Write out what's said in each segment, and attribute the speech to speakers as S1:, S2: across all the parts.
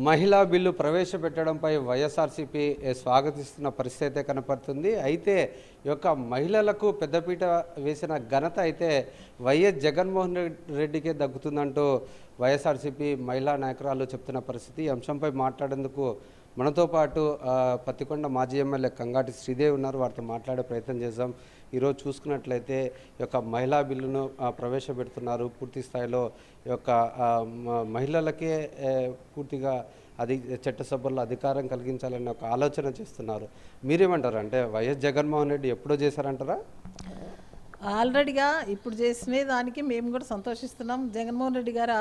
S1: మహిళా బిల్లు ప్రవేశపెట్టడంపై వైఎస్ఆర్సీపీ స్వాగతిస్తున్న పరిస్థితి అయితే కనపడుతుంది. అయితే ఈ యొక్క మహిళలకు పెద్దపీట వేసిన ఘనత అయితే వైఎస్ జగన్మోహన్ రెడ్డికే దక్కుతుందంటూ వైఎస్ఆర్సీపీ మహిళా నాయకురాలు చెప్తున్న పరిస్థితి. ఈ అంశంపై మాట్లాడేందుకు మనతో పాటు పత్తికొండ మాజీ ఎమ్మెల్యే కంగాటి శ్రీదేవి ఉన్నారు. వారితో మాట్లాడే ప్రయత్నం చేద్దాం. ఈరోజు చూసుకున్నట్లయితే ఈ యొక్క మహిళా బిల్లును ప్రవేశపెడుతున్నారు. పూర్తి స్థాయిలో ఈ యొక్క మహిళలకే పూర్తిగా చట్టసభల్లో అధికారం కలిగించాలనే ఒక ఆలోచన చేస్తున్నారు. మీరేమంటారు? అంటే వైఎస్ జగన్మోహన్ రెడ్డి ఎప్పుడో చేశారంటారా?
S2: ఆల్రెడీగా ఇప్పుడు చేసిన దానికి మేము కూడా సంతోషిస్తున్నాం. జగన్మోహన్ రెడ్డి గారి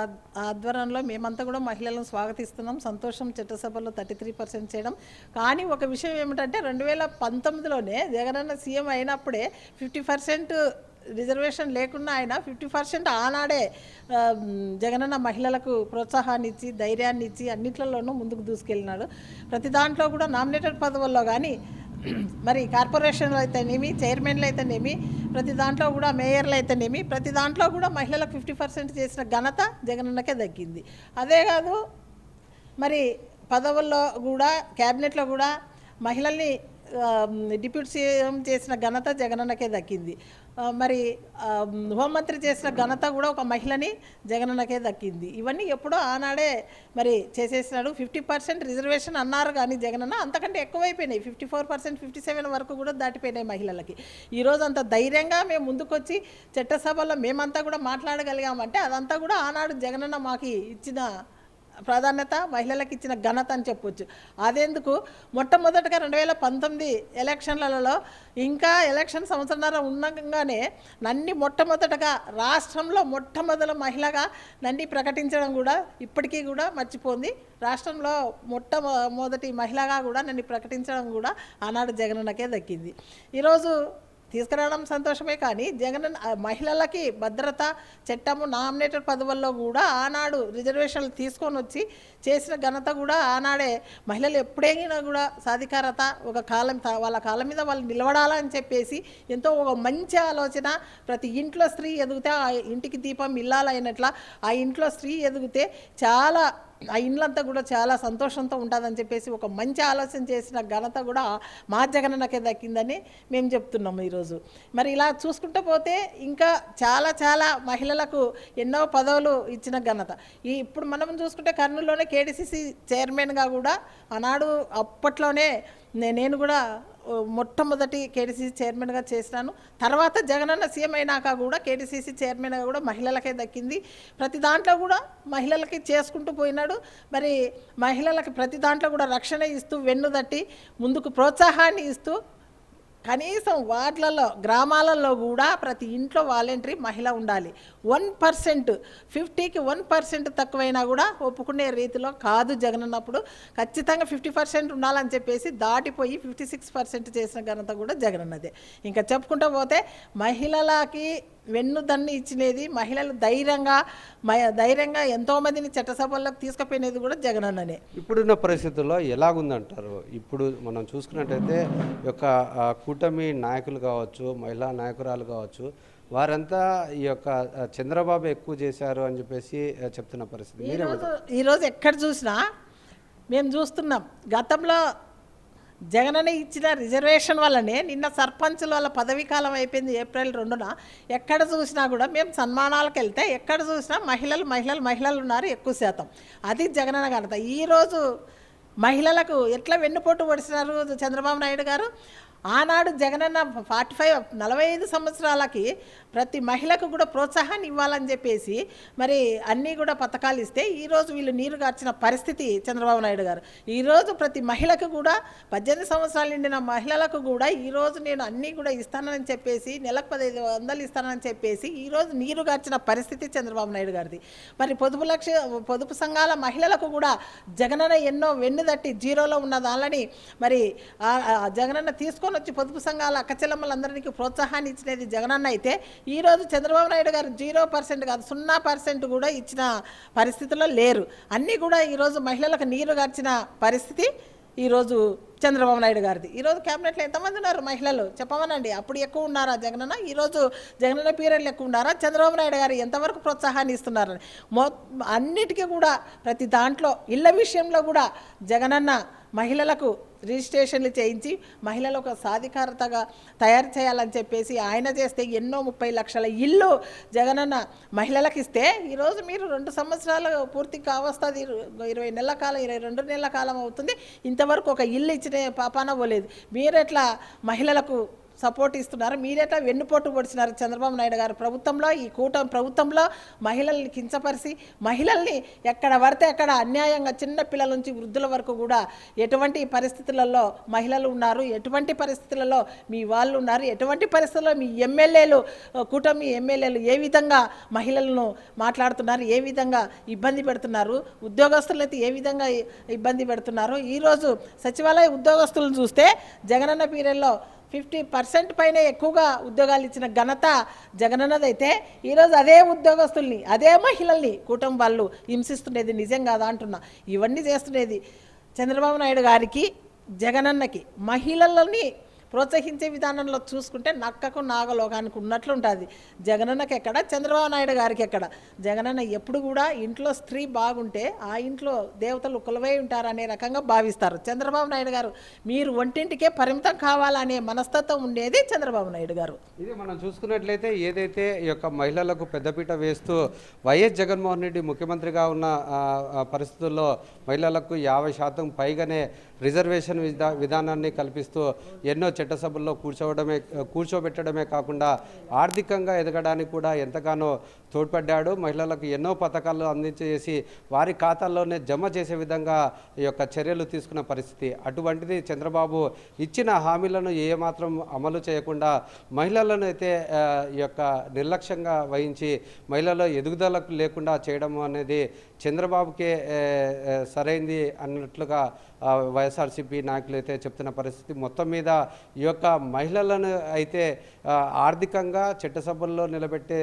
S2: ఆధ్వర్యంలో మేమంతా కూడా మహిళలను స్వాగతిస్తున్నాం. సంతోషం చట్టసభలో 33% చేయడం. కానీ ఒక విషయం ఏమిటంటే 2019లోనే జగనన్న సీఎం అయినప్పుడే 50% రిజర్వేషన్ లేకున్నా ఆయన 50% ఆనాడే జగనన్న మహిళలకు ప్రోత్సాహాన్ని ఇచ్చి ధైర్యాన్ని ఇచ్చి అన్నిట్లలోనూ ముందుకు దూసుకెళ్ళినాడు. ప్రతి దాంట్లో కూడా నామినేటెడ్ పదవుల్లో కానీ మరి కార్పొరేషన్లు అయితేనేమి, చైర్మన్లు అయితేనేమి, ప్రతి దాంట్లో కూడా మేయర్లు అయితేనేమి, ప్రతి దాంట్లో కూడా మహిళలకు 50% చేసిన ఘనత జగనన్నకే దక్కింది. అదే కాదు మరి పదవుల్లో కూడా క్యాబినెట్లో కూడా మహిళల్ని డిప్యూటీ సీఎం చేసిన ఘనత జగనన్నకే దక్కింది. మరి హోంమంత్రి చేసిన ఘనత కూడా ఒక మహిళని జగనన్నకే దక్కింది. ఇవన్నీ ఎప్పుడో ఆనాడే మరి చేసేసినాడు. 50% రిజర్వేషన్ అన్నారు కానీ జగనన్న అంతకంటే ఎక్కువైపోయినాయి. 54%, 57 వరకు కూడా దాటిపోయినాయి మహిళలకి. ఈరోజు అంత ధైర్యంగా మేము ముందుకొచ్చి చట్టసభలో మేమంతా కూడా మాట్లాడగలిగామంటే అదంతా కూడా ఆనాడు జగనన్న మాకు ఇచ్చిన ప్రాధాన్యత, మహిళలకు ఇచ్చిన ఘనత అని చెప్పొచ్చు. అదెందుకు మొట్టమొదటిగా 2019 ఎలక్షన్లలో ఇంకా ఎలక్షన్ సంవత్సరాల ఉండగానే నన్ను మొట్టమొదటగా రాష్ట్రంలో మొట్టమొదటి మహిళగా నన్ను ప్రకటించడం కూడా ఇప్పటికీ కూడా మర్చిపోయింది. రాష్ట్రంలో మొట్టమొదటి మహిళగా కూడా నన్ను ప్రకటించడం కూడా ఆనాడు జగనన్నకే దక్కింది. ఈరోజు తీసుకురావడం సంతోషమే కానీ జగన్ మహిళలకి భద్రత చట్టము నామినేటెడ్ పదవుల్లో కూడా ఆనాడు రిజర్వేషన్లు తీసుకొని వచ్చి చేసిన ఘనత కూడా ఆనాడే. మహిళలు ఎప్పుడైనా కూడా సాధికారత ఒక కాలం వాళ్ళ కాలం మీద వాళ్ళు నిలబడాలని చెప్పేసి ఎంతో ఒక మంచి ఆలోచన. ప్రతి ఇంట్లో స్త్రీ ఎదిగితే ఆ ఇంటికి దీపం ఇల్లాలైనట్ల ఆ ఇంట్లో స్త్రీ ఎదిగితే చాలా ఆ ఇండ్లంతా కూడా చాలా సంతోషంతో ఉంటుందని చెప్పేసి ఒక మంచి ఆలోచన చేసిన ఘనత కూడా మా జగనన్నకే దక్కిందని మేము చెప్తున్నాము ఈరోజు. మరి ఇలా చూసుకుంటూ పోతే ఇంకా చాలా చాలా మహిళలకు ఎన్నో పదవులు ఇచ్చిన ఘనత. ఇప్పుడు మనం చూసుకుంటే కర్నూలులోనే కేడీసీసీ చైర్మన్గా కూడా ఆనాడు అప్పట్లోనే నేను కూడా మొట్టమొదటి కేడీసీసీ చైర్మన్గా చేసినాను. తర్వాత జగనన్న సీఎం అయినాక కూడా కేడీసీసీ చైర్మన్గా కూడా మహిళలకే దక్కింది. ప్రతి దాంట్లో కూడా మహిళలకి చేసుకుంటూ పోయినాడు. మరి మహిళలకి ప్రతి దాంట్లో కూడా రక్షణ ఇస్తూ వెన్నుదట్టి ముందుకు ప్రోత్సాహాన్ని ఇస్తూ కనీసం వార్డులలో గ్రామాలలో కూడా ప్రతి ఇంట్లో వాలంటరీ మహిళ ఉండాలి. 1%, 50కి 1% తక్కువైనా కూడా ఒప్పుకునే రీతిలో కాదు జగనన్నప్పుడు. ఖచ్చితంగా 50% ఉండాలని చెప్పేసి దాటిపోయి 56% చేసిన ఘనత కూడా జగనన్నదే. ఇంకా చెప్పుకుంటూ పోతే మహిళలకి వెన్నుదన్ని ఇచ్చినది, మహిళలు ధైర్యంగా ఎంతోమందిని చట్టసభల్లోకి తీసుకుపోయినది కూడా జగనన్ననే.
S1: ఇప్పుడున్న పరిస్థితుల్లో ఎలాగుందంటారు? ఇప్పుడు మనం చూసుకున్నట్టయితే యొక్క కూటమి నాయకులు కావచ్చు, మహిళా నాయకురాలు కావచ్చు, వారంతా ఈ యొక్క చంద్రబాబు ఎక్కువ చేశారు అని చెప్పేసి చెప్తున్న పరిస్థితి.
S2: ఈరోజు ఎక్కడ చూసినా మేము చూస్తున్నాం. గతంలో జగనన్న ఇచ్చిన రిజర్వేషన్ వల్లనే నిన్న సర్పంచుల వాళ్ళ పదవీ కాలం అయిపోయింది ఏప్రిల్ 2న. ఎక్కడ చూసినా కూడా మేము సన్మానాలకు వెళ్తే ఎక్కడ చూసినా మహిళలు ఉన్నారు ఎక్కువ శాతం. అది జగనన్న ఘనత. ఈరోజు మహిళలకు ఎట్లా వెన్నుపోటు పడిచినారు చంద్రబాబు నాయుడు గారు. ఆనాడు జగనన్న 45 సంవత్సరాలకి ప్రతి మహిళకు కూడా ప్రోత్సాహాన్ని ఇవ్వాలని చెప్పేసి మరి అన్నీ కూడా పథకాలు ఇస్తే ఈరోజు వీళ్ళు నీరు గార్చిన పరిస్థితి చంద్రబాబు నాయుడు గారు. ఈరోజు ప్రతి మహిళకు కూడా 18 సంవత్సరాలు నిండిన మహిళలకు కూడా ఈరోజు నేను అన్నీ కూడా ఇస్తానని చెప్పేసి నెలకు 1500 ఇస్తానని చెప్పేసి ఈరోజు నీరు గార్చిన పరిస్థితి చంద్రబాబు నాయుడు గారిది. మరి పొదుపు సంఘాల మహిళలకు కూడా జగనన్న ఎన్నో వెన్నుదట్టి జీరోలో ఉన్న దానిని మరి జగనన్న తీసుకొని వచ్చి పొదుపు సంఘాల అక్కచెల్లమ్మలందరికీ ప్రోత్సాహాన్ని ఇచ్చినది జగనన్న అయితే ఈరోజు చంద్రబాబు నాయుడు గారు 0% కాదు 0% కూడా ఇచ్చిన పరిస్థితుల్లో లేరు. అన్నీ కూడా ఈరోజు మహిళలకు నీరు గార్చిన పరిస్థితి ఈరోజు చంద్రబాబు నాయుడు గారిది. ఈరోజు క్యాబినెట్లో ఎంతమంది ఉన్నారు మహిళలు చెప్పమనండి. అప్పుడు ఎక్కువ ఉన్నారా జగనన్న? ఈరోజు జగనన్న పీరియడ్లు ఎక్కువ ఉన్నారా? చంద్రబాబు నాయుడు గారు ఎంతవరకు ప్రోత్సాహాన్ని ఇస్తున్నారని అన్నిటికీ కూడా ప్రతి దాంట్లో ఇళ్ళ విషయంలో కూడా జగనన్న మహిళలకు రిజిస్ట్రేషన్లు చేయించి మహిళలు ఒక సాధికారతగా తయారు చేయాలని చెప్పేసి ఆయన చేస్తే ఎన్నో 30 లక్షల ఇల్లు జగనన్న మహిళలకు ఇస్తే ఈరోజు మీరు 2 సంవత్సరాలు పూర్తి కావస్తుంది, 20 నెలల కాలం 22 నెలల కాలం అవుతుంది, ఇంతవరకు ఒక ఇల్లు ఇచ్చిన పాపాన పోలేదు. మీరెట్లా మహిళలకు సపోర్ట్ ఇస్తున్నారు? మీరెట్లా వెన్నుపోటు పొడిచినారు చంద్రబాబు నాయుడు గారు ప్రభుత్వంలో, ఈ కూటమి ప్రభుత్వంలో మహిళల్ని కించపరిచి మహిళల్ని ఎక్కడ పడితే అక్కడ అన్యాయంగా చిన్న పిల్లల నుంచి వృద్ధుల వరకు కూడా ఎటువంటి పరిస్థితులలో మహిళలు ఉన్నారు, ఎటువంటి పరిస్థితులలో మీ వాళ్ళు ఉన్నారు, ఎటువంటి పరిస్థితుల్లో మీ ఎమ్మెల్యేలు కూటమి ఎమ్మెల్యేలు ఏ విధంగా మహిళలను మాట్లాడుతున్నారు, ఏ విధంగా ఇబ్బంది పెడుతున్నారు, ఉద్యోగస్తులైతే ఏ విధంగా ఇబ్బంది పెడుతున్నారు. ఈరోజు సచివాలయ ఉద్యోగస్తులను చూస్తే జగనన్న పీరియడ్లో 50% పైన ఎక్కువగా ఉద్యోగాలు ఇచ్చిన ఘనత జగనన్నదైతే ఈరోజు అదే ఉద్యోగస్తుల్ని అదే మహిళల్ని కూటమి వాళ్ళు హింసిస్తున్నది నిజం కాదా అంటున్నా. ఇవన్నీ చేస్తున్నది చంద్రబాబు నాయుడు గారికి జగనన్నకి. మహిళలని ప్రోత్సహించే విధానంలో చూసుకుంటే నక్కకు నాగలోకానికి ఉన్నట్లు ఉంటుంది. జగనన్నకి ఎక్కడ, చంద్రబాబు నాయుడు గారికి ఎక్కడ. జగనన్న ఎప్పుడు కూడా ఇంట్లో స్త్రీ బాగుంటే ఆ ఇంట్లో దేవతలు కొలువై ఉంటారు అనే రకంగా భావిస్తారు. చంద్రబాబు నాయుడు గారు మీరు ఒంటింటికే పరిమితం కావాలనే మనస్తత్వం ఉండేది చంద్రబాబు నాయుడు గారు.
S1: ఇది మనం చూసుకున్నట్లయితే ఏదైతే ఈ యొక్క మహిళలకు పెద్దపీట వేస్తూ వైఎస్ జగన్మోహన్ రెడ్డి ముఖ్యమంత్రిగా ఉన్న పరిస్థితుల్లో మహిళలకు 50% పైగానే రిజర్వేషన్ విధానాన్ని కల్పిస్తూ ఎన్నో చట్టసభల్లో కూర్చోబెట్టడమే కాకుండా ఆర్థికంగా ఎదగడానికి కూడా ఎంతగానో తోడ్పడ్డాడు. మహిళలకు ఎన్నో పథకాలు అందించేసి వారి ఖాతాల్లోనే జమ చేసే విధంగా ఈ యొక్క చర్యలు తీసుకున్న పరిస్థితి. అటువంటిది చంద్రబాబు ఇచ్చిన హామీలను ఏమాత్రం అమలు చేయకుండా మహిళలను అయితే ఈ యొక్క నిర్లక్ష్యంగా వహించి మహిళల ఎదుగుదలకు లేకుండా చేయడం అనేది చంద్రబాబుకే సరైంది అన్నట్లుగా వైఎస్ఆర్సీపీ నాయకులు అయితే చెప్తున్న పరిస్థితి. మొత్తం మీద ఈ యొక్క మహిళలను అయితే ఆర్థికంగా చట్టసభల్లో నిలబెట్టే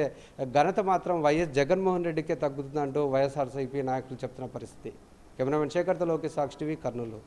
S1: ఘనత మాత్రం వైఎస్ జగన్మోహన్ రెడ్డికే తగ్గుతుందంటూ వైఎస్ఆర్సీపీ నాయకులు చెప్తున్న పరిస్థితి. కెమెరామెన్ శేఖర్తో లోకేష్, సాక్షి టీవీ, కర్నూలు.